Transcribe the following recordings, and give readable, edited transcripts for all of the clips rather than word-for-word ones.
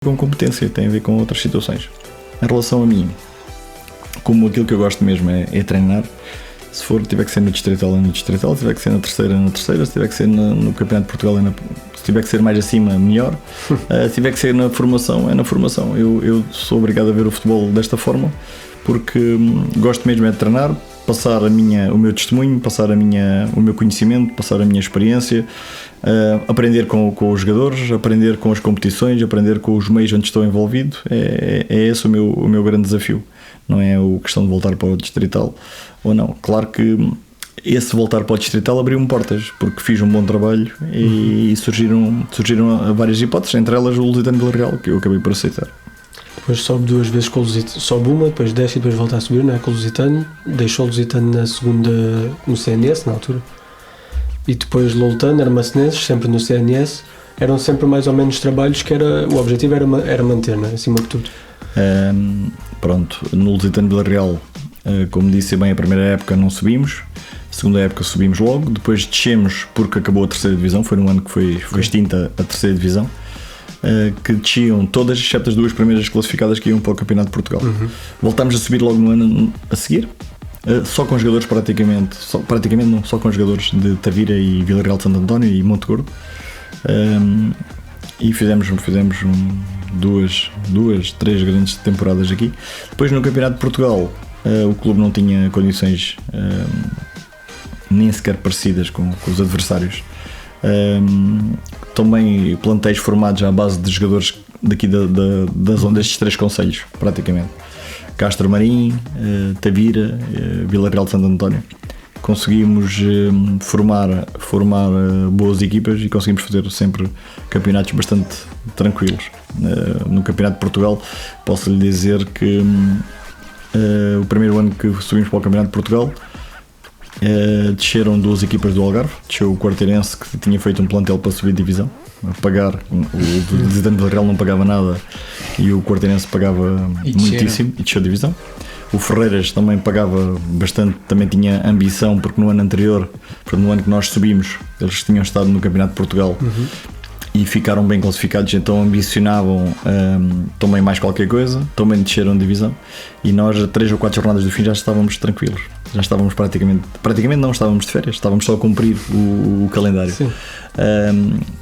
com competência, tem a ver com outras situações. Em relação a mim, como aquilo que eu gosto mesmo é treinar, se tiver que ser no Distrital, é no Distrital, se tiver que ser na terceira, é na terceira, se tiver que ser no Campeonato de Portugal, se tiver que ser mais acima, melhor, se tiver que ser na formação, é na formação. Eu sou obrigado a ver o futebol desta forma, porque gosto mesmo é de treinar, passar o meu testemunho, passar o meu conhecimento, passar a minha experiência, aprender com os jogadores, aprender com as competições, aprender com os meios onde estou envolvido. É esse o meu grande desafio. Não é a questão de voltar para o Distrital ou não. Claro que esse voltar para o Distrital abriu-me portas, porque fiz um bom trabalho e surgiram várias hipóteses, entre elas o Lusitano Vila Real, que eu acabei por aceitar. Depois sobe duas vezes com o Lusitano, sobe uma, depois desce e depois volta a subir, não é? Com o Lusitano, deixou o Lusitano na segunda, no CNS na altura, e depois Loltano, Armacenenses, sempre no CNS. Eram sempre mais ou menos trabalhos que o objetivo era manter, não é? Acima de tudo. Pronto, no Lusitano Vila Real, como disse bem, a primeira época não subimos, a segunda época subimos logo, depois descemos porque acabou a terceira divisão, foi num ano que foi extinta a terceira divisão, que desciam todas, exceto as duas primeiras classificadas que iam para o Campeonato de Portugal. Voltámos a subir logo no ano a seguir, só com jogadores só com jogadores de Tavira e Vila Real de Santo António e Monte Gordo, e fizemos três grandes temporadas aqui. Depois no Campeonato de Portugal o clube não tinha condições nem sequer parecidas com os adversários. Também plantéis formados à base de jogadores daqui da zona destes três concelhos, praticamente: Castro Marim, Tavira, Vila Real de Santo António. Conseguimos formar boas equipas e conseguimos fazer sempre campeonatos bastante tranquilos. No Campeonato de Portugal posso lhe dizer que o primeiro ano que subimos para o Campeonato de Portugal, desceram duas equipas do Algarve. Desceu o Quarteirense, que tinha feito um plantel para subir divisão, a pagar. O Lusitano Vila Real não pagava nada e o Quarteirense pagava muitíssimo e desceu a divisão. O Ferreiras também pagava bastante, também tinha ambição, porque no ano anterior, no ano que nós subimos, eles tinham estado no Campeonato de Portugal e ficaram bem classificados, então ambicionavam também mais qualquer coisa, também desceram de divisão, e nós a 3 ou 4 jornadas do fim já estávamos tranquilos, já estávamos praticamente não estávamos de férias, estávamos só a cumprir o calendário.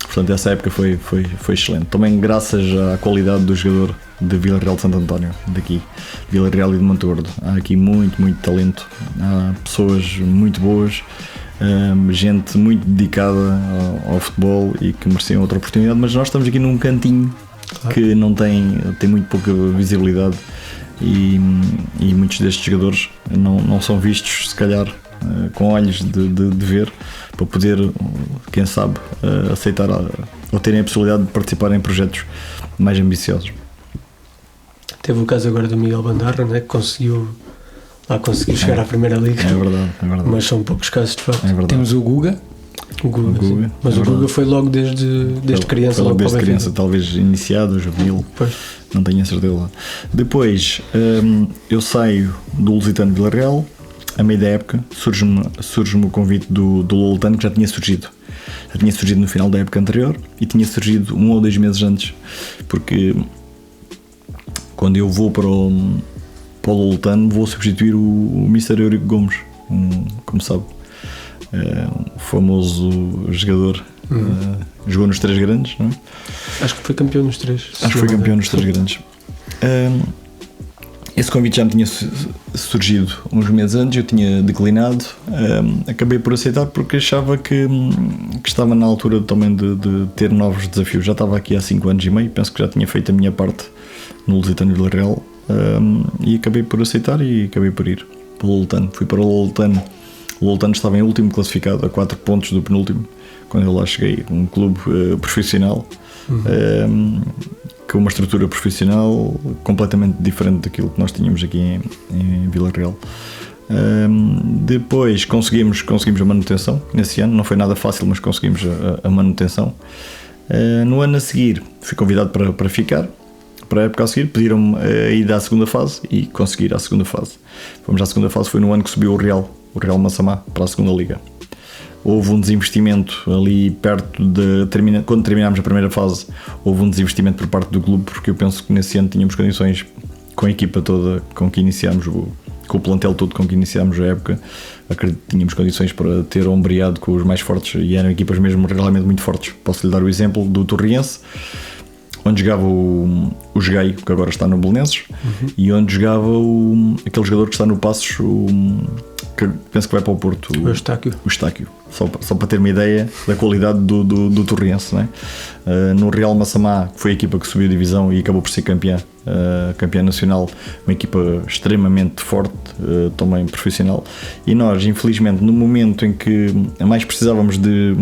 Portanto, essa época foi excelente, também graças à qualidade do jogador de Vila Real de Santo António, daqui, Vila Real e de Monte Gordo. Há aqui muito talento, há pessoas muito boas, gente muito dedicada ao futebol e que mereciam outra oportunidade, mas nós estamos aqui num cantinho que não tem muito pouca visibilidade e muitos destes jogadores não são vistos, se calhar, com olhos de ver, para poder, quem sabe, aceitar ou terem a possibilidade de participar em projetos mais ambiciosos. Teve o caso agora do Miguel Bandarra, né, que conseguiu chegar à Primeira Liga. É verdade. Mas são poucos casos, de facto. Temos o Guga. Mas o Guga foi logo desde criança. Foi logo desde criança, talvez iniciado, juvenil, não tenho a certeza. Depois eu saio do Lusitano Vila Real, a meio da época surge-me o convite do Loltano, que já tinha surgido no final da época anterior e tinha surgido 1 ou 2 meses antes, porque quando eu vou para o Loltano vou substituir o Mr. Eurico Gomes, como sabe, um famoso jogador. Jogou nos 3 grandes, não é? Acho que foi campeão nos 3. Acho que foi campeão nos 3 grandes. Esse convite já me tinha surgido uns meses antes, eu tinha declinado, acabei por aceitar porque achava que estava na altura também de ter novos desafios. Já estava aqui há 5 anos e meio, penso que já tinha feito a minha parte no Lusitano Vila Real, e acabei por aceitar e acabei por ir para o Loltano. Fui para o Loltano. O Loltano estava em último classificado, a 4 pontos do penúltimo, quando eu lá cheguei. Um clube profissional, com uma estrutura profissional completamente diferente daquilo que nós tínhamos aqui em Vila Real. Depois conseguimos a manutenção nesse ano, não foi nada fácil, mas conseguimos a manutenção. No ano a seguir fui convidado para ficar. Para a época a seguir pediram-me a ida à segunda fase e consegui ir à segunda fase. Fomos à segunda fase, foi no ano que subiu o Real Massamá para a segunda liga. houve um desinvestimento ali perto quando terminámos a primeira fase, houve um desinvestimento por parte do clube, porque eu penso que nesse ano tínhamos condições, com a equipa toda com que iniciámos, com o plantel todo com que iniciámos a época, acredito que tínhamos condições para ter ombreado com os mais fortes, e eram equipas mesmo realmente muito fortes. Posso-lhe dar o exemplo do Torriense, onde jogava o Jogueio, que agora está no Belenenses, e onde jogava aquele jogador que está no Passos, que penso que vai para o Porto, O Estáquio. Só para ter uma ideia da qualidade do Torriense, não é? No Real Massamá, que foi a equipa que subiu a divisão e acabou por ser campeã nacional, uma equipa extremamente forte, também profissional, e nós, infelizmente, no momento em que mais precisávamos de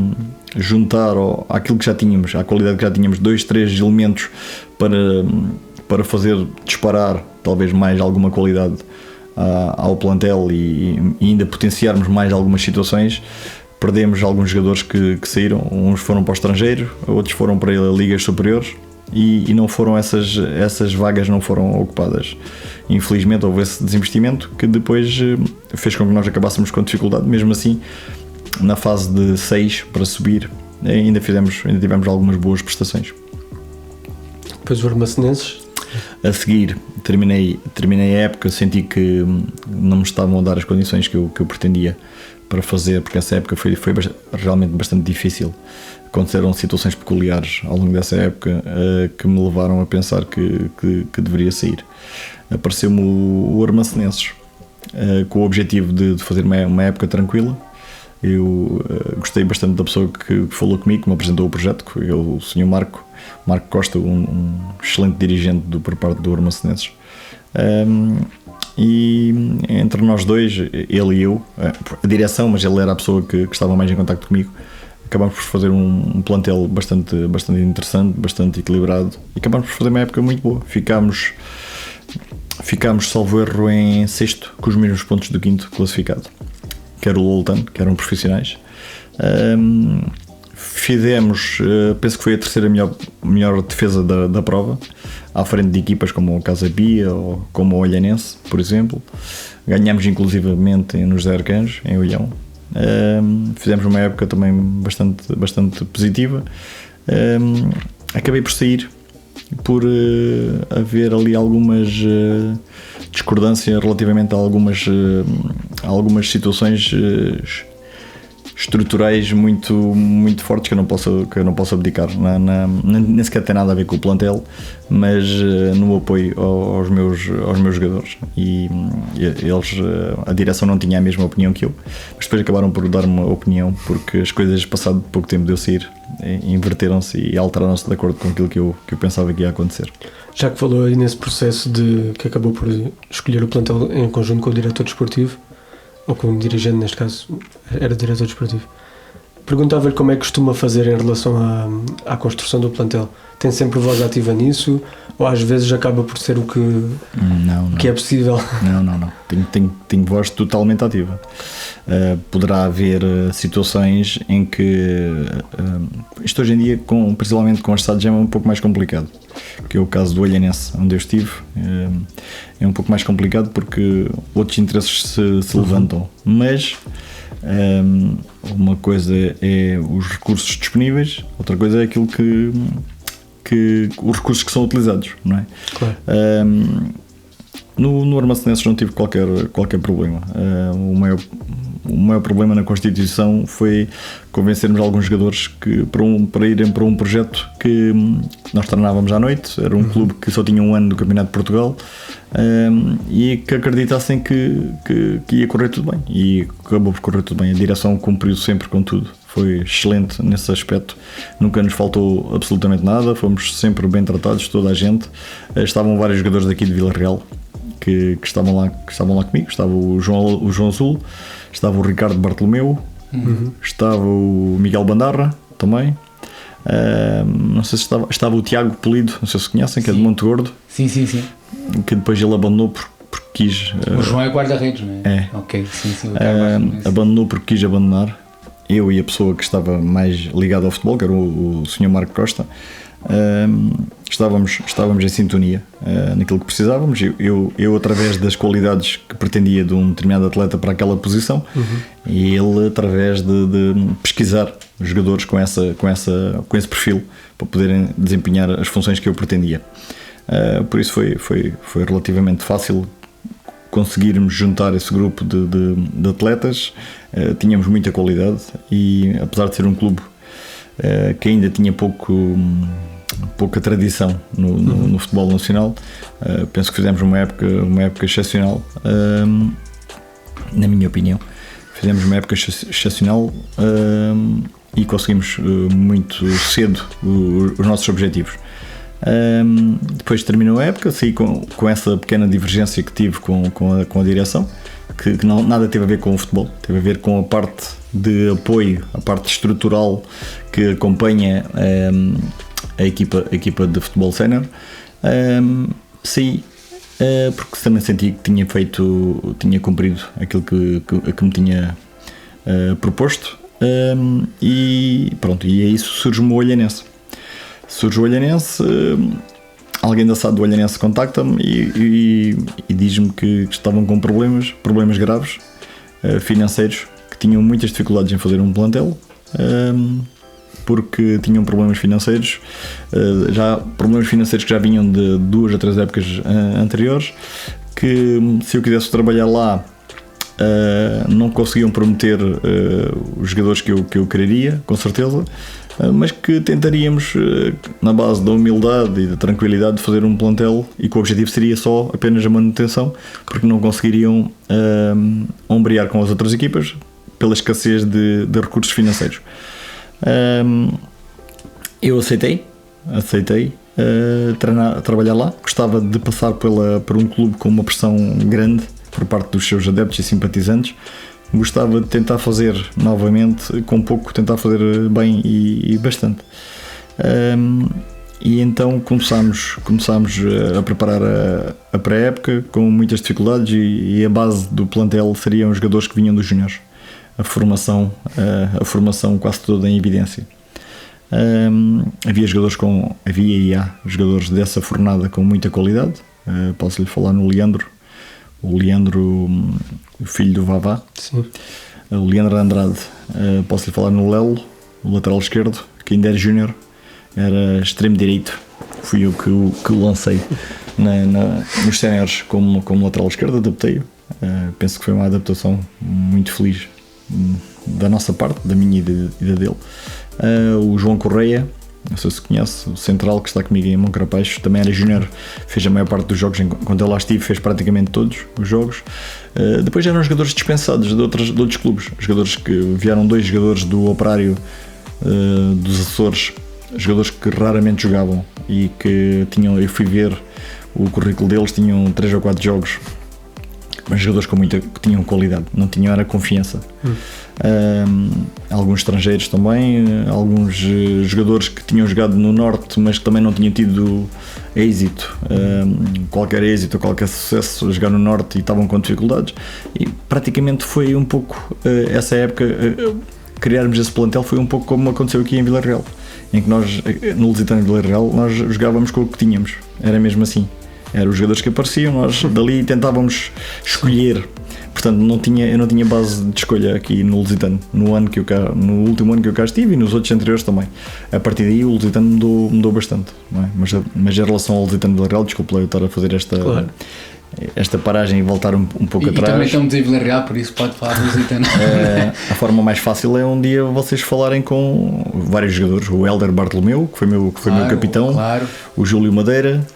juntar àquilo que já tínhamos, à qualidade que já tínhamos, 2, 3 elementos para fazer disparar talvez mais alguma qualidade ao plantel e ainda potenciarmos mais algumas situações, perdemos alguns jogadores que saíram, uns foram para o estrangeiro, outros foram para ligas superiores, e não foram essas vagas não foram ocupadas. Infelizmente houve esse desinvestimento que depois fez com que nós acabássemos com dificuldade. Mesmo assim, na fase de 6 para subir, ainda tivemos algumas boas prestações. Depois o Armacenenses. A seguir terminei a época, senti que não me estavam a dar as condições que eu pretendia para fazer, porque essa época foi realmente bastante difícil. Aconteceram situações peculiares ao longo dessa época que me levaram a pensar que deveria sair. Apareceu-me o Armacenenses com o objetivo de fazer uma época tranquila. Eu gostei bastante da pessoa que falou comigo, que me apresentou o projeto, que foi o Sr. Marco Costa, um excelente dirigente por parte do Armacenenses. E entre nós dois, ele e eu, a direção, mas ele era a pessoa que estava mais em contacto comigo, acabámos por fazer um plantel bastante interessante, bastante equilibrado, e acabámos por fazer uma época muito boa. Ficámos, salvo erro, em 6º, com os mesmos pontos do 5º classificado, que era o Loltan, que eram profissionais. Fizemos, penso que foi a terceira melhor defesa da prova, à frente de equipas como o Casa Pia ou como o Olhanense, por exemplo. Ganhámos inclusivamente no José Arcanjo, em Olhão. Fizemos uma época também bastante positiva. Acabei por sair por haver ali algumas discordâncias relativamente a algumas situações estruturais muito fortes que eu não posso abdicar. Nem sequer tem nada a ver com o plantel, mas no apoio aos meus jogadores, e eles, a direção não tinha a mesma opinião que eu, mas depois acabaram por dar uma opinião, porque as coisas, passado pouco tempo de eu sair, inverteram-se e alteraram-se de acordo com aquilo que eu pensava que ia acontecer. Já que falou aí nesse processo de que acabou por escolher o plantel em conjunto com o diretor desportivo, ou com o dirigente, neste caso era diretor desportivo, perguntava-lhe como é que costuma fazer em relação à construção do plantel. Tem sempre voz ativa nisso, ou às vezes acaba por ser o que é possível? Não. Tenho voz totalmente ativa. Poderá haver situações em que isto hoje em dia, principalmente com as SADs, é um pouco mais complicado, que é o caso do Olhanense, onde eu estive. É um pouco mais complicado porque outros interesses se levantam, mas uma coisa é os recursos disponíveis, outra coisa é aquilo que os recursos que são utilizados, não é? Claro. No Armacenenses não tive qualquer problema. O maior problema na constituição foi convencermos alguns jogadores para irem para um projeto que nós treinávamos à noite. Era um clube que só tinha um ano do Campeonato de Portugal, e que acreditassem que ia correr tudo bem, e acabou por correr tudo bem. A direção cumpriu sempre com tudo, foi excelente nesse aspecto, nunca nos faltou absolutamente nada, fomos sempre bem tratados, toda a gente. Estavam vários jogadores daqui de Vila Real que estavam lá comigo. Estava o João Azul, estava o Ricardo Bartolomeu, estava o Miguel Bandarra também. Não sei se estava o Tiago Polido, não sei se conhecem, que é de Monte Gordo. Sim. Que depois ele abandonou porque quis. O João é guarda-redes, não é? É. Ok, sim. Abandonou porque quis abandonar. Eu e a pessoa que estava mais ligada ao futebol, que era o Sr. Marco Costa, estávamos em sintonia naquilo que precisávamos. Eu através das qualidades que pretendia de um determinado atleta para aquela posição, e ele através de pesquisar os jogadores com esse perfil para poderem desempenhar as funções que eu pretendia. Por isso foi relativamente fácil conseguirmos juntar esse grupo de atletas. Tínhamos muita qualidade e, apesar de ser um clube que ainda tinha pouca tradição no futebol nacional, penso que fizemos uma época excepcional, na minha opinião. Fizemos uma época excepcional e conseguimos muito cedo os nossos objetivos. Depois terminou a época, saí com essa pequena divergência que tive com a direção, que nada teve a ver com o futebol, teve a ver com a parte de apoio, a parte estrutural que acompanha a equipa de futebol sénior. Saí porque também senti que tinha cumprido aquilo que me tinha proposto, e pronto, e é isso. Surge o Olhanense. Alguém da SAD do Olhanense contacta-me e diz-me que estavam com problemas graves financeiros, que tinham muitas dificuldades em fazer um plantel, porque tinham problemas financeiros que já vinham de 2 a 3 épocas anteriores, que se eu quisesse trabalhar lá não conseguiam prometer os jogadores que eu quereria, com certeza, mas que tentaríamos, na base da humildade e da tranquilidade, de fazer um plantel, e que o objetivo seria só apenas a manutenção, porque não conseguiriam ombrear com as outras equipas pela escassez de recursos financeiros. Eu aceitei trabalhar lá. Gostava de passar por um clube com uma pressão grande por parte dos seus adeptos e simpatizantes. Gostava de tentar fazer novamente, com pouco, tentar fazer bem e bastante. E então começámos a preparar a pré-época com muitas dificuldades, e a base do plantel seriam os jogadores que vinham dos júniores. A formação quase toda em evidência. Havia e há jogadores dessa fornada com muita qualidade. Posso-lhe falar no Leandro, o filho do Vavá. Sim. O Leandro Andrade. Posso-lhe falar no Lelo, o lateral esquerdo, que ainda era júnior, era extremo direito. Fui eu que o lancei nos séniores como lateral esquerdo, adaptei-o. Penso que foi uma adaptação muito feliz da nossa parte, da minha e da dele. O João Correia, não sei se conhece, o central que está comigo em Moncarapeixo, também era júnior, fez a maior parte dos jogos. Enquanto eu lá estive, fez praticamente todos os jogos. Depois eram jogadores dispensados de outros clubes, jogadores que vieram, 2 jogadores do Operário dos Açores, jogadores que raramente jogavam e que eu fui ver o currículo deles, tinham 3 ou 4 jogos, mas jogadores que tinham qualidade, não tinham era confiança. Alguns estrangeiros também, alguns jogadores que tinham jogado no Norte, mas que também não tinham tido êxito, qualquer sucesso a jogar no Norte, e estavam com dificuldades. E praticamente foi um pouco essa época, criarmos esse plantel foi um pouco como aconteceu aqui em Vila Real, em que nós, no Lusitano de Vila Real, nós jogávamos com o que tínhamos, era mesmo assim. Eram os jogadores que apareciam, nós dali tentávamos escolher. Portanto, eu não tinha base de escolha aqui no Lusitano, no último ano que eu cá estive, e nos outros anteriores também. A partir daí o Lusitano mudou bastante, não é? Mas em relação ao Lusitano de Vila Real, desculpa eu estar a fazer esta paragem e voltar um pouco atrás. E também estamos em Vila Real, por isso pode falar do Lusitano. A forma mais fácil é um dia vocês falarem com vários jogadores. O Hélder Bartolomeu, que foi meu capitão, o Júlio Madeira,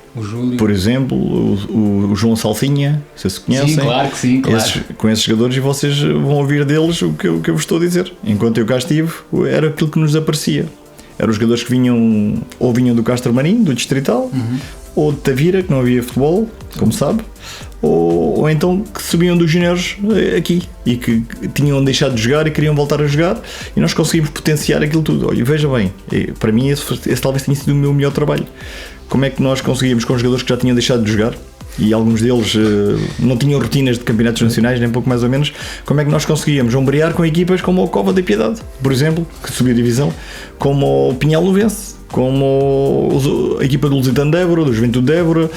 por exemplo, o João Salsinha, não sei se conhecem. Sim, claro que sim, claro. Com esses jogadores, e vocês vão ouvir deles o que eu vos estou a dizer. Enquanto eu cá estive, era aquilo que nos aparecia. Eram os jogadores que vinham do Castro Marim, do Distrital, ou de Tavira, que não havia futebol, como sabe, ou então que subiam dos juniores aqui e que tinham deixado de jogar e queriam voltar a jogar, e nós conseguimos potenciar aquilo tudo. Olha, veja bem, para mim esse talvez tenha sido o meu melhor trabalho. Como é que nós conseguíamos, com os jogadores que já tinham deixado de jogar, e alguns deles não tinham rotinas de campeonatos nacionais, nem pouco mais ou menos, como é que nós conseguíamos ombrear com equipas como o Cova da Piedade, por exemplo, que subiu a divisão, como o Pinhal Novense, como a equipa do Lusitano de Évora, do Juventude de Évora,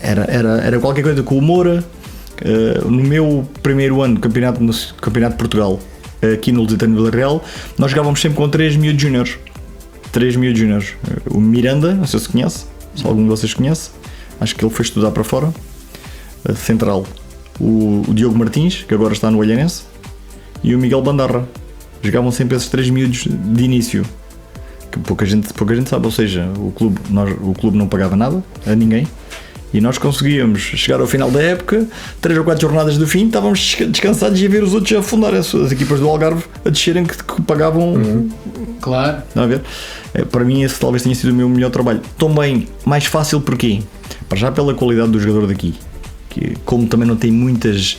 era qualquer coisa com o Moura. No meu primeiro ano de campeonato de Portugal, aqui no Lusitano de Vila Real, nós jogávamos sempre com 3 miúdos júniores. O Miranda, não sei se conhece, se algum de vocês conhece, acho que ele foi estudar para fora, central. O Diogo Martins, que agora está no Olhanense, e o Miguel Bandarra. Jogavam sempre esses 3 miúdos de início, que pouca gente sabe, ou seja, o clube não pagava nada a ninguém. E nós conseguíamos chegar ao final da época, 3 ou 4 jornadas do fim, estávamos descansados e a ver os outros a afundarem, as equipas do Algarve a descerem que pagavam. Claro. Não a ver? Para mim esse talvez tenha sido o meu melhor trabalho. Também mais fácil porquê? Para já pela qualidade do jogador daqui, que como também não tem muitas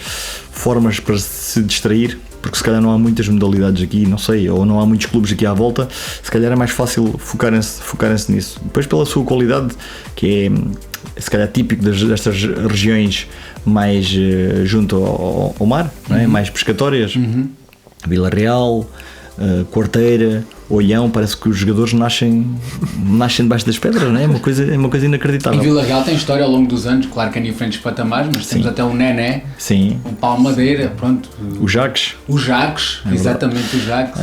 formas para se distrair, porque se calhar não há muitas modalidades aqui, não sei, ou não há muitos clubes aqui à volta, se calhar é mais fácil focarem-se nisso. Depois pela sua qualidade, que é se calhar típico destas regiões mais junto ao mar, não é? Mais pescatórias, Vila Real, Quarteira, Olhão, parece que os jogadores nascem debaixo das pedras, não é? É uma coisa inacreditável. E Vila Real tem história ao longo dos anos, claro que em diferentes patamares, mas temos até o Nené, sim, o Palmadeira, pronto. O Jacques, exatamente, o Jacques.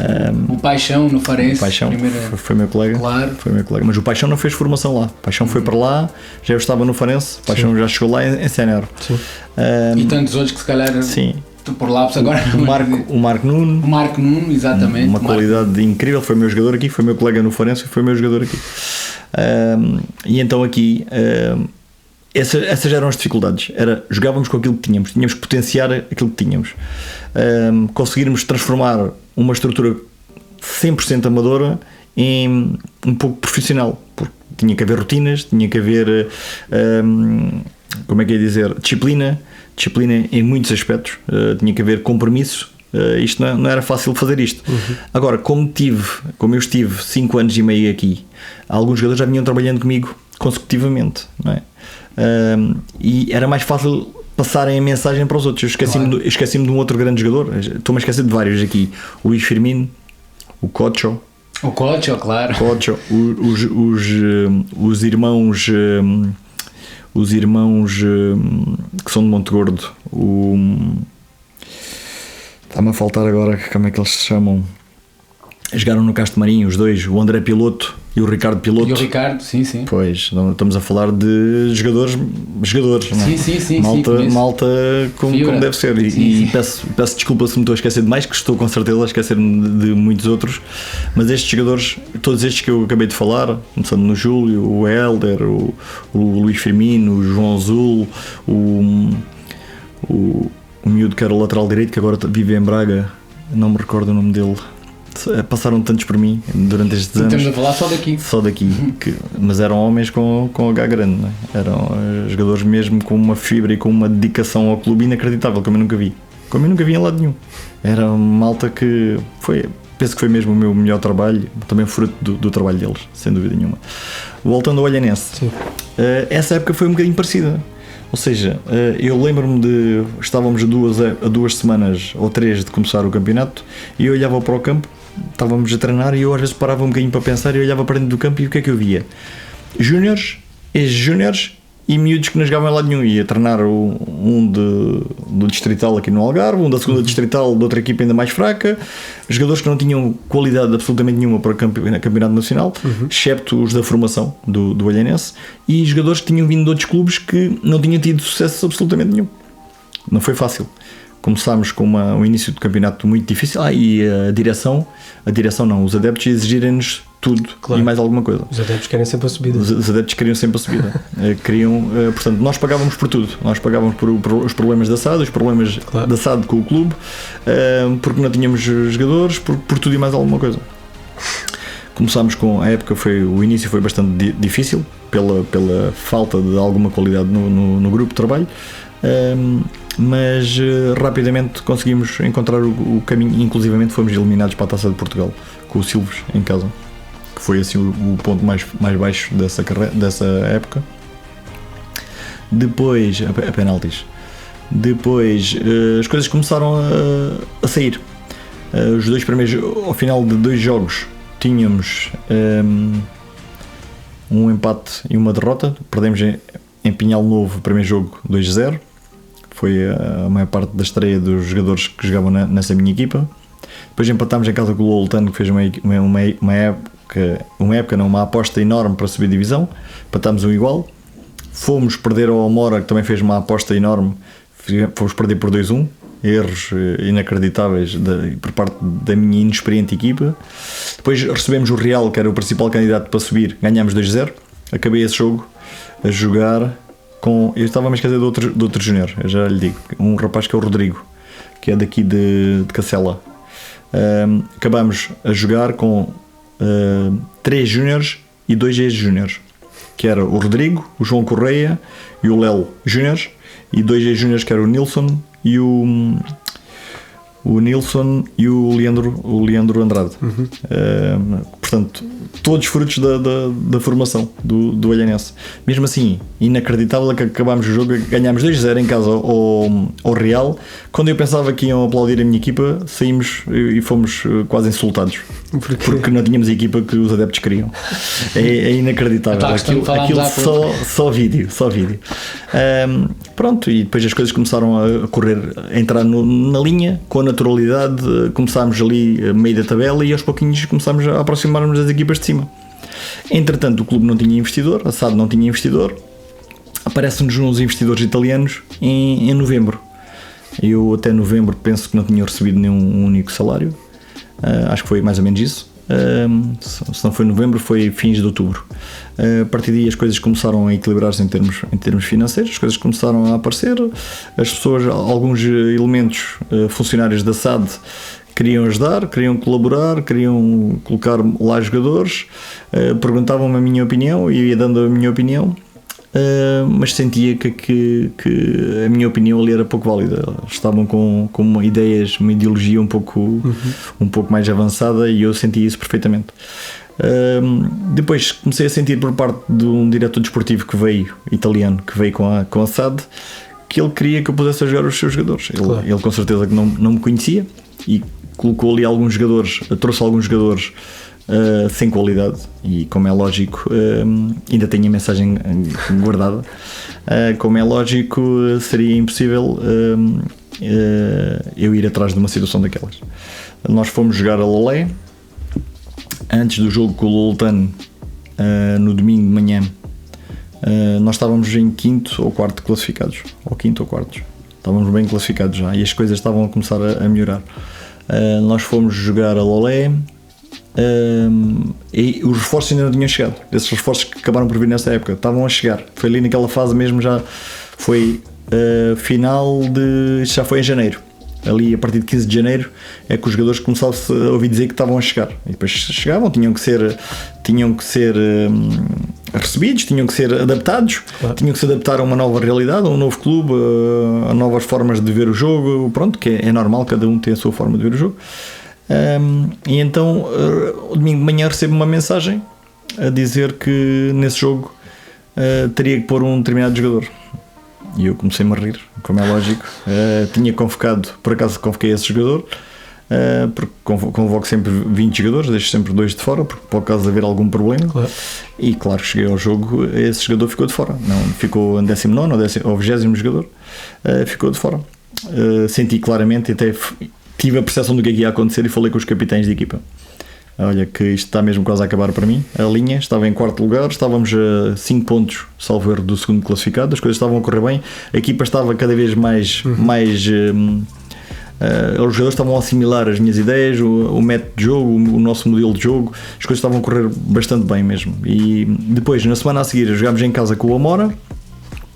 O Paixão no Farense. O Paixão primeira... foi meu colega. Claro. Foi meu colega, mas o Paixão não fez formação lá. O Paixão foi para lá, já eu estava no Farense, o Paixão já chegou lá em sénior. E tantos outros que se calhar... Sim. Por lá, agora o Marco Nuno. O Marco Nuno, exatamente. Uma qualidade incrível, foi meu jogador aqui, foi meu colega no Farense e foi meu jogador aqui. E então aqui, essas eram as dificuldades. Jogávamos com aquilo que tínhamos que potenciar aquilo que tínhamos. Conseguirmos transformar uma estrutura 100% amadora em um pouco profissional, porque tinha que haver rotinas, tinha que haver, como é que é dizer, disciplina em muitos aspectos, tinha que haver compromisso. Isto não era fácil fazer isto. Agora, como eu estive 5 anos e meio aqui, alguns jogadores já vinham trabalhando comigo consecutivamente, não é? E era mais fácil passarem a mensagem para os outros. Eu esqueci-me de um outro grande jogador, estou-me a esquecer de vários aqui: o Luís Firmino, o Cocho, claro, os irmãos que são de Montegordo, está-me a faltar agora como é que eles se chamam, jogaram no Castro Marinho, os dois, o André Piloto e o Ricardo Piloto. E o Ricardo, sim. Pois, não, estamos a falar de jogadores, não é? Sim, malta como deve ser. E peço desculpa se me estou a esquecer de mais, que estou com certeza a esquecer-me de muitos outros, mas estes jogadores, todos estes que eu acabei de falar, começando no Júlio, o Helder, o Luís Firmino, o João Azul, o miúdo que era o lateral direito, que agora vive em Braga, não me recordo o nome dele. Passaram tantos por mim durante estes anos. Estamos a falar só daqui. Mas eram homens com H grande, não é? Eram jogadores mesmo com uma fibra e com uma dedicação ao clube inacreditável, como eu nunca vi em lado nenhum. Era uma malta que penso que foi mesmo o meu melhor trabalho, também fruto do trabalho deles, sem dúvida nenhuma. Voltando ao Olhanense, essa época foi um bocadinho parecida. Ou seja, eu lembro-me de... Estávamos a 2 semanas ou 3 de começar o campeonato e eu olhava para o campo, estávamos a treinar e eu às vezes parava um bocadinho para pensar e olhava para dentro do campo e o que é que eu via? Júniores, ex-júniores e miúdos que não jogavam em lado nenhum. Ia treinar do Distrital aqui no Algarve, um da segunda Distrital de outra equipa ainda mais fraca, jogadores que não tinham qualidade absolutamente nenhuma para o campeonato nacional, excepto os da formação do Olhanense, e jogadores que tinham vindo de outros clubes que não tinham tido sucesso absolutamente nenhum. Não foi fácil. Começámos com um início de campeonato muito difícil. E a direção não, os adeptos exigirem-nos tudo, claro, e mais alguma coisa. Os adeptos querem sempre a subida. Os adeptos queriam sempre a subida. Portanto, nós pagávamos por tudo. Nós pagávamos por os problemas da SAD, os problemas, claro, da SAD com o clube, porque não tínhamos jogadores, por tudo e mais alguma coisa. Começámos com a época, o início foi bastante difícil pela falta de alguma qualidade no grupo de trabalho, mas rapidamente conseguimos encontrar o caminho. Inclusivamente fomos eliminados para a Taça de Portugal com o Silves em casa, que foi assim o ponto mais baixo dessa época. Depois, a penaltis. Depois as coisas começaram a sair. Os dois primeiros, ao final de 2 jogos, tínhamos um empate e uma derrota. Perdemos em Pinhal Novo o primeiro jogo 2-0. Foi a maior parte da estreia dos jogadores que jogavam nessa minha equipa. Depois empatámos em casa com o Loltano, que fez uma aposta enorme para subir divisão. Empatámos um igual. Fomos perder ao Amora, que também fez uma aposta enorme. Fomos perder por 2-1. Erros inacreditáveis por parte da minha inexperiente equipa. Depois recebemos o Real, que era o principal candidato para subir. Ganhámos 2-0. Acabei esse jogo a jogar com... Eu estava a me esquecer de outro júnior, eu já lhe digo. Um rapaz que é o Rodrigo, que é daqui de Cacela. Acabamos a jogar com 3 júniores e 2 ex-júniores, que era o Rodrigo, o João Correia e o Léo júniores, e 2 ex-júniores, que era o Nilson e o Leandro Andrade. Portanto, todos frutos da formação do Olhanense. Mesmo assim, inacreditável que acabámos o jogo, ganhámos 2-0 em casa ao Real. Quando eu pensava que iam aplaudir a minha equipa, saímos e fomos quase insultados. Porque não tínhamos a equipa que os adeptos queriam. É inacreditável. Aquilo só vídeo. Pronto, e depois as coisas começaram a correr, a entrar na linha, com a naturalidade. Começámos ali a meio da tabela e aos pouquinhos começámos a aproximar-nos das equipas de cima. Entretanto, o clube não tinha investidor, a SAD não tinha investidor. Aparecem-nos uns investidores italianos em novembro. Eu até novembro penso que não tinha recebido nenhum único salário. Acho que foi mais ou menos isso. Se não foi novembro, foi fins de outubro. A partir daí as coisas começaram a equilibrar-se em termos financeiros, as coisas começaram a aparecer, as pessoas, alguns elementos funcionários da SAD queriam ajudar, queriam colaborar, queriam colocar lá jogadores, perguntavam-me a minha opinião e eu ia dando a minha opinião. Mas sentia que a minha opinião ali era pouco válida. Eles estavam com ideias, uma ideologia um pouco mais avançada e eu sentia isso perfeitamente. Depois comecei a sentir por parte de um diretor desportivo italiano, que veio com a SAD, que ele queria que eu pudesse jogar os seus jogadores. Ele com certeza que não me conhecia e colocou ali alguns jogadores, trouxe alguns jogadores sem qualidade, e como é lógico, ainda tenho a mensagem guardada, como é lógico, seria impossível eu ir atrás de uma situação daquelas. Nós fomos jogar a Lolé antes do jogo com o Loltano, no domingo de manhã. Nós estávamos em 5º ou 4º classificados, ou 5º ou 4º, estávamos bem classificados já e as coisas estavam a começar a melhorar. Nós fomos jogar a Lolé. E os reforços ainda não tinham chegado. Esses reforços que acabaram por vir nessa época estavam a chegar. Foi ali naquela fase mesmo, já foi final de. Já foi em janeiro. Ali a partir de 15 de janeiro é que os jogadores começaram a ouvir dizer que estavam a chegar. E depois chegavam, tinham que ser recebidos, tinham que ser adaptados, tinham que se adaptar a uma nova realidade, a um novo clube, a novas formas de ver o jogo. Pronto, que é normal, cada um tem a sua forma de ver o jogo. E então, o domingo de manhã recebo uma mensagem a dizer que nesse jogo teria que pôr um determinado jogador. E eu comecei-me a rir, como é lógico. Tinha convocado, por acaso convoquei esse jogador, porque convoco sempre 20 jogadores, deixo sempre 2 de fora, porque por causa de haver algum problema. E claro que cheguei ao jogo, esse jogador ficou de fora. Não, ficou em 19º ou 20º jogador, ficou de fora. Senti claramente, até tive a percepção do que ia acontecer e falei com os capitães de equipa. Olha que isto está mesmo quase a acabar para mim. A linha estava em 4º lugar, estávamos a 5 pontos, salvo erro, do segundo classificado. As coisas estavam a correr bem, a equipa estava cada vez mais os jogadores estavam a assimilar as minhas ideias, o método de jogo, o nosso modelo de jogo. As coisas estavam a correr bastante bem mesmo. E depois, na semana a seguir, jogámos em casa com o Amora.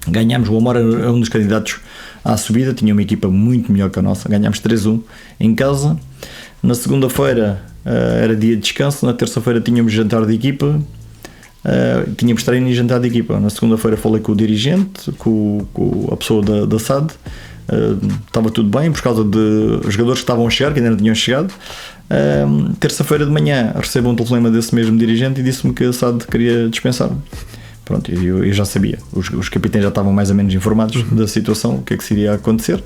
Ganhámos. O Amora é um dos candidatos à subida, tinha uma equipa muito melhor que a nossa. Ganhámos 3-1 em casa. Na segunda-feira era dia de descanso. Na terça-feira tínhamos jantar de equipa, tínhamos treino e jantar de equipa. Na segunda-feira falei com o dirigente, com a pessoa da SAD. Estava tudo bem por causa de jogadores que estavam a chegar, que ainda não tinham chegado. Terça-feira de manhã recebo um telefonema desse mesmo dirigente e disse-me que a SAD queria dispensar-me. Pronto, eu já sabia, os capitães já estavam mais ou menos informados da situação, o que é que se iria acontecer.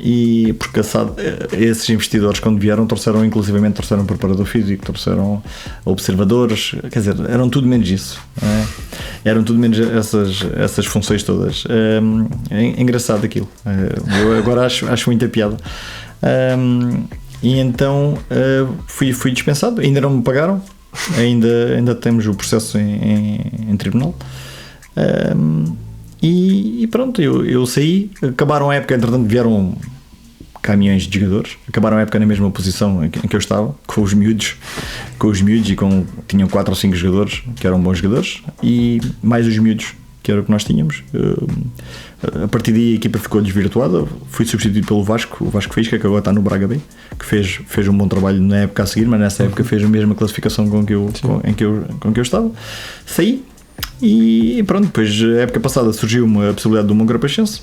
E porque esses investidores, quando vieram, trouxeram preparador físico, trouxeram observadores, quer dizer, eram tudo menos isso, eram tudo menos essas funções todas. É engraçado aquilo, eu agora acho muita piada. E então fui dispensado, ainda não me pagaram, ainda temos o processo em tribunal. E pronto, eu saí, acabaram a época, entretanto vieram caminhões de jogadores, acabaram a época na mesma posição em que eu estava, com os miúdos e tinham 4 ou 5 jogadores que eram bons jogadores e mais os miúdos, que era o que nós tínhamos. A partir daí a equipa ficou desvirtuada, fui substituído pelo Vasco, o Vasco Fisca, que agora está no Braga B, que fez um bom trabalho na época a seguir, mas nessa época fez a mesma classificação com que eu estava. Saí. E pronto, depois a época passada surgiu-me a possibilidade do Monte Carapachense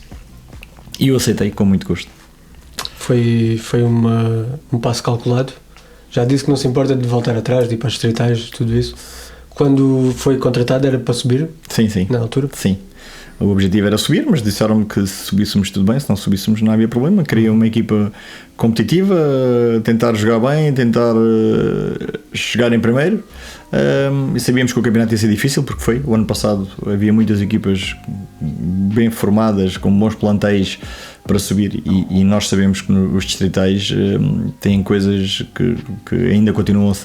e eu aceitei com muito gosto. Foi um passo calculado. Já disse que não se importa de voltar atrás, de ir para as distritais, tudo isso. Quando foi contratado era para subir? Sim. Na altura? Sim. O objetivo era subir, mas disseram-me que se subíssemos tudo bem, se não subíssemos não havia problema. Queria uma equipa competitiva, tentar jogar bem, tentar chegar em primeiro. E sabíamos que o campeonato ia ser difícil, porque foi. O ano passado havia muitas equipas bem formadas, com bons plantéis para subir, e nós sabemos que os distritais têm coisas que ainda continuam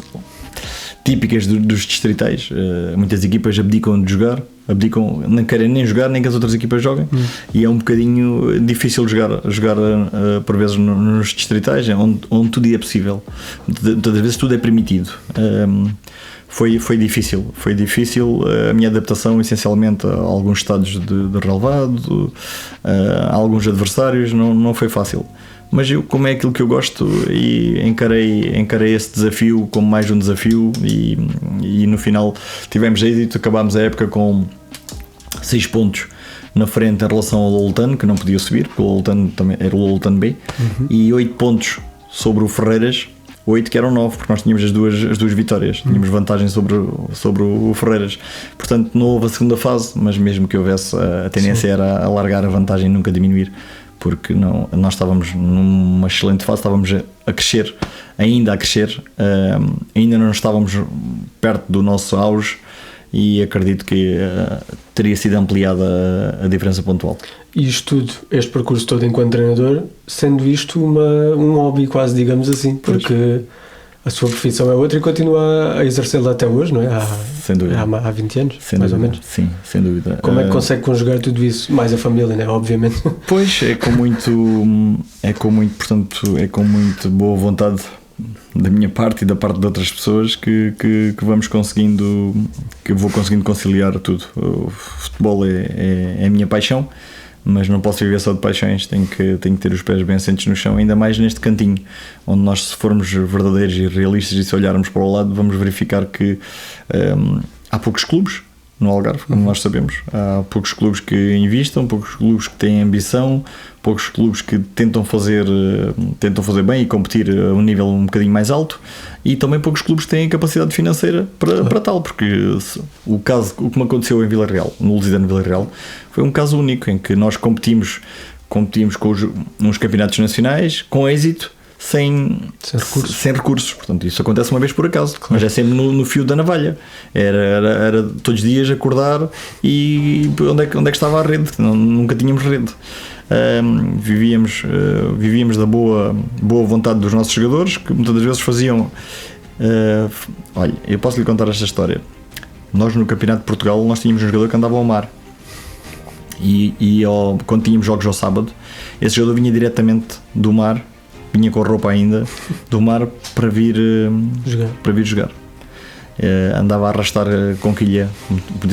típicas dos distritais. Muitas equipas abdicam de jogar, não querem nem jogar nem que as outras equipas joguem, e é um bocadinho difícil jogar por vezes nos distritais, onde tudo é possível, todas as vezes tudo é permitido. Foi difícil a minha adaptação, essencialmente a alguns estados de relevado, a alguns adversários, não foi fácil. Mas eu, como é aquilo que eu gosto, e encarei esse desafio como mais um desafio, e no final tivemos êxito, acabámos a época com 6 pontos na frente em relação ao Loltano, que não podia subir, porque o Loltano também era o Loltano B, e 8 pontos sobre o Ferreiras, 8 que eram 9, porque nós tínhamos as duas vitórias, tínhamos vantagem sobre o Ferreiras. Portanto, não houve a segunda fase, mas mesmo que houvesse, a tendência era alargar a vantagem e nunca diminuir, porque nós estávamos numa excelente fase, estávamos ainda a crescer, ainda não estávamos perto do nosso auge, e acredito que teria sido ampliada a diferença pontual. E isto tudo, este percurso todo enquanto treinador, sendo isto um hobby quase, digamos assim, porque a sua profissão é outra e continua a exercê-la até hoje, não é? Sem dúvida. Há 20 anos, sem mais dúvida. ou menos. Sim, sem dúvida. Como é que consegue conjugar tudo isso? Mais a família, né? Obviamente. Pois, é com muito boa vontade da minha parte e da parte de outras pessoas que vamos conseguindo, que eu vou conseguindo conciliar tudo. O futebol é a minha paixão, mas não posso viver só de paixões, tenho que ter os pés bem assentes no chão, ainda mais neste cantinho, onde nós, se formos verdadeiros e realistas e se olharmos para o lado, vamos verificar que há poucos clubes no Algarve, como nós sabemos. Há poucos clubes que investam, poucos clubes que têm ambição, poucos clubes que tentam fazer bem e competir a um nível um bocadinho mais alto, e também poucos clubes que têm capacidade financeira para tal, porque o que me aconteceu em Vila Real, no Lusitano Vila Real, foi um caso único em que nós competimos com uns campeonatos nacionais com êxito, sem recursos. Portanto, isso acontece uma vez por acaso, claro. Mas é sempre no fio da navalha. Era todos os dias acordar e onde é que estava a rede? Nunca tínhamos rede. Vivíamos da boa vontade dos nossos jogadores, que muitas das vezes faziam. Olha, eu posso lhe contar esta história. Nós no Campeonato de Portugal nós tínhamos um jogador que andava ao mar, e quando tínhamos jogos ao sábado, esse jogador vinha diretamente do mar, vinha com a roupa ainda do mar para vir jogar. Andava a arrastar conquilha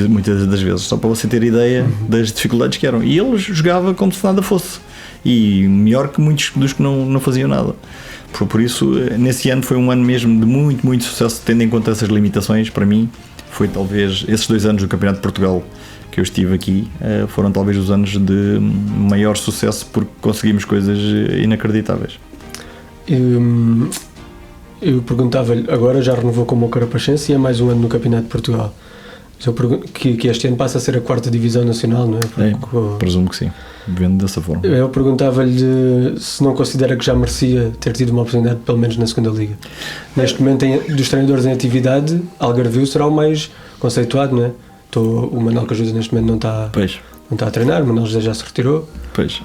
muitas das vezes, só para você ter ideia das dificuldades que eram, e ele jogava como se nada fosse, e melhor que muitos dos que não faziam nada. Por isso, nesse ano foi um ano mesmo de muito, muito sucesso, tendo em conta essas limitações. Para mim foi talvez esses 2 anos do Campeonato de Portugal que eu estive aqui, foram talvez os anos de maior sucesso, porque conseguimos coisas inacreditáveis. Eu perguntava-lhe, agora já renovou com o Carapachense e é mais um ano no Campeonato de Portugal. Que este ano passa a ser a 4ª Divisão Nacional, não é? Presumo que sim, vendo dessa forma. Eu perguntava-lhe se não considera que já merecia ter tido uma oportunidade, pelo menos na 2ª Liga. Neste momento, dos treinadores em atividade, Algarvio será o mais conceituado, não é? O Manuel Cajuda neste momento não está a treinar, o Manuel José já se retirou. Pois,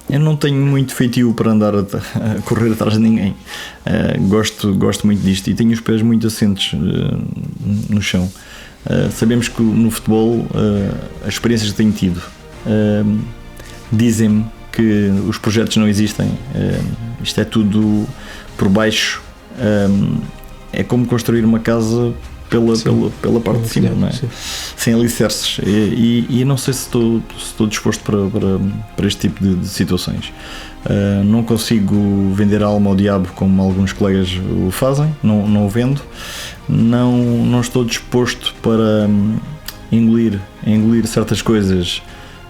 eu não tenho muito feitio para andar a correr atrás de ninguém. Gosto muito disto e tenho os pés muito assentes no chão. Sabemos que no futebol as experiências que tenho tido dizem-me que os projetos não existem. Isto é tudo por baixo. É como construir uma casa pela parte de cima, não é? Sem alicerces, e não sei se estou disposto para este tipo de situações. Não consigo vender a alma ao diabo como alguns colegas o fazem, não o vendo. Não estou disposto para engolir certas coisas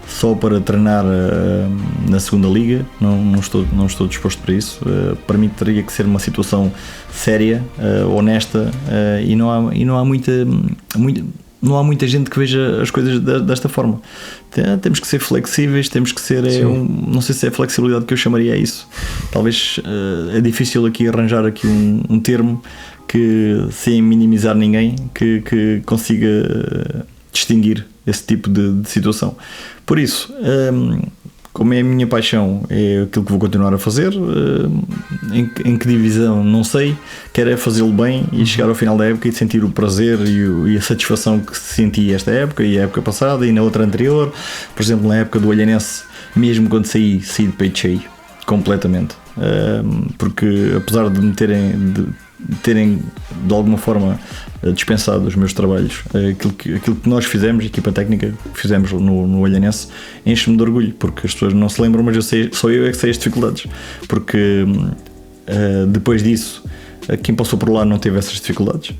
só para treinar na 2ª Liga. Não estou disposto para isso. Para mim teria que ser uma situação séria, honesta, e não há muita gente que veja as coisas desta forma. Temos que ser flexíveis, temos que ser não sei se é flexibilidade que eu chamaria a isso. Talvez é difícil aqui arranjar aqui um termo que, sem minimizar ninguém, que consiga distinguir esse tipo de situação. Por isso, como é a minha paixão, é aquilo que vou continuar a fazer. Em que divisão, não sei. Quero é fazê-lo bem e chegar ao final da época e sentir o prazer e a satisfação que senti esta época e a época passada e na outra anterior. Por exemplo, na época do Olhanense, mesmo quando saí de peito cheio, completamente. Porque apesar de me terem de alguma forma dispensado os meus trabalhos, aquilo que nós fizemos, a equipa técnica que fizemos no Olhanense, enche-me de orgulho, porque as pessoas não se lembram, mas só eu é que sei as dificuldades, porque depois disso quem passou por lá não teve essas dificuldades,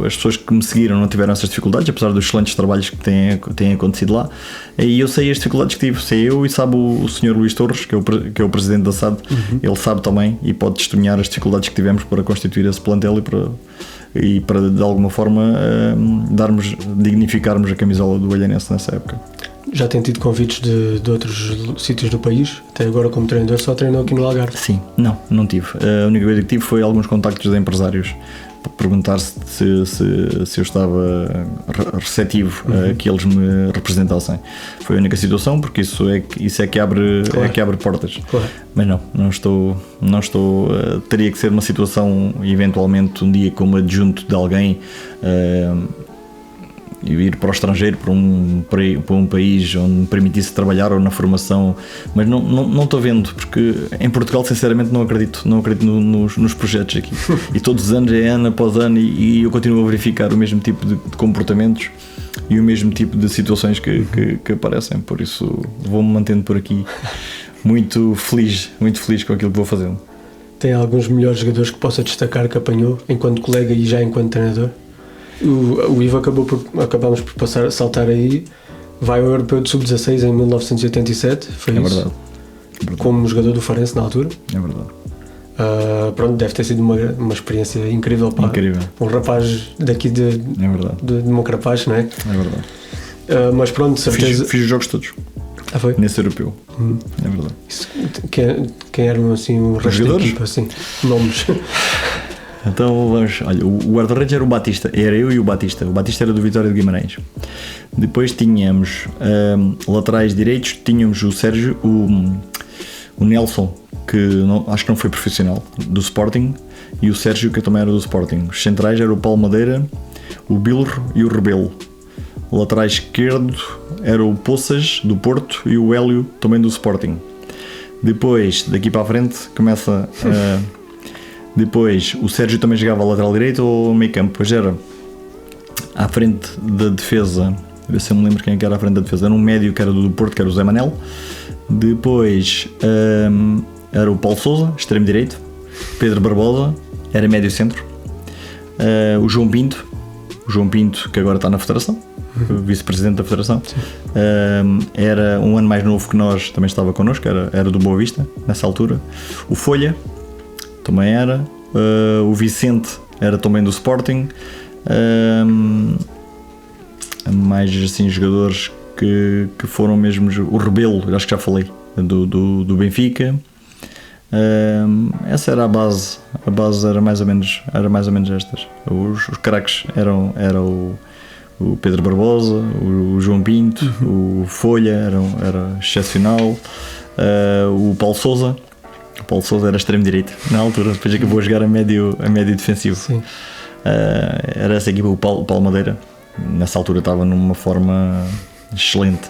as pessoas que me seguiram não tiveram essas dificuldades, apesar dos excelentes trabalhos que têm acontecido lá, e eu sei as dificuldades que tive, sei eu, e sabe o Sr. Luís Torres, que é o presidente da SAD, ele sabe também e pode testemunhar as dificuldades que tivemos para constituir esse plantel e para de alguma forma dignificarmos a camisola do Olhanense nessa época. Já tem tido convites de outros sítios do país? Até agora, como treinador, só treinou aqui no Algarve? Sim, não tive. A única coisa que tive foi alguns contactos de empresários para perguntar se eu estava receptivo a que eles me representassem. Foi a única situação, porque isso é que abre, claro, que abre portas. Claro. Mas não estou. Teria que ser uma situação, eventualmente um dia como adjunto de alguém, e ir para o estrangeiro, para um país onde me permitisse trabalhar ou na formação, mas não estou vendo, porque em Portugal sinceramente não acredito nos projetos aqui. E todos os anos é ano após ano e eu continuo a verificar o mesmo tipo de comportamentos e o mesmo tipo de situações que aparecem. Por isso vou-me mantendo por aqui muito feliz com aquilo que vou fazendo. Tem alguns melhores jogadores que possa destacar que apanhou enquanto colega e já enquanto treinador? O Ivo acabámos por saltar aí, vai ao Europeu de Sub-16 em 1987, foi isso? Verdade. Como jogador do Farense na altura. É verdade. Pronto, deve ter sido uma experiência incrível para um rapaz daqui de Moncarapaz, não é? É verdade. Mas pronto, certeza. Fiz os jogos todos. Foi? Nesse Europeu. É verdade. Quem eram assim o resto da equipa, assim, nomes? Então vamos, olha, o guarda-redes era o Batista, era eu e o Batista era do Vitória de Guimarães. Depois tínhamos laterais direitos, tínhamos o Sérgio, o Nelson, que acho que não foi profissional, do Sporting, e o Sérgio, que também era do Sporting. Os centrais eram o Paulo Madeira, o Bilro e o Rebelo. O lateral esquerdo era o Poças, do Porto, e o Hélio, também do Sporting. Depois, daqui para a frente, começa depois o Sérgio também jogava lateral direito ou meio campo, pois era à frente da defesa, ver se eu me lembro quem era à frente da defesa, era um médio que era do Porto, que era o Zé Manel. Depois era o Paulo Sousa, extremo direito. Pedro Barbosa era médio centro. O João Pinto, que agora está na Federação, vice-presidente da Federação, era um ano mais novo que nós, também estava connosco, era do Boa Vista nessa altura. O Folha também era, o Vicente era também do Sporting, mais assim, jogadores que foram mesmo. O Rebelo, acho que já falei, do Benfica. Essa era a base era mais ou menos estas. Os craques eram o Pedro Barbosa, o João Pinto, o Folha era excepcional, o Paulo Sousa. O Paulo Sousa era extremo direito na altura, depois acabou a jogar a médio defensivo. Sim. Era essa equipa. O Paulo Madeira nessa altura estava numa forma excelente.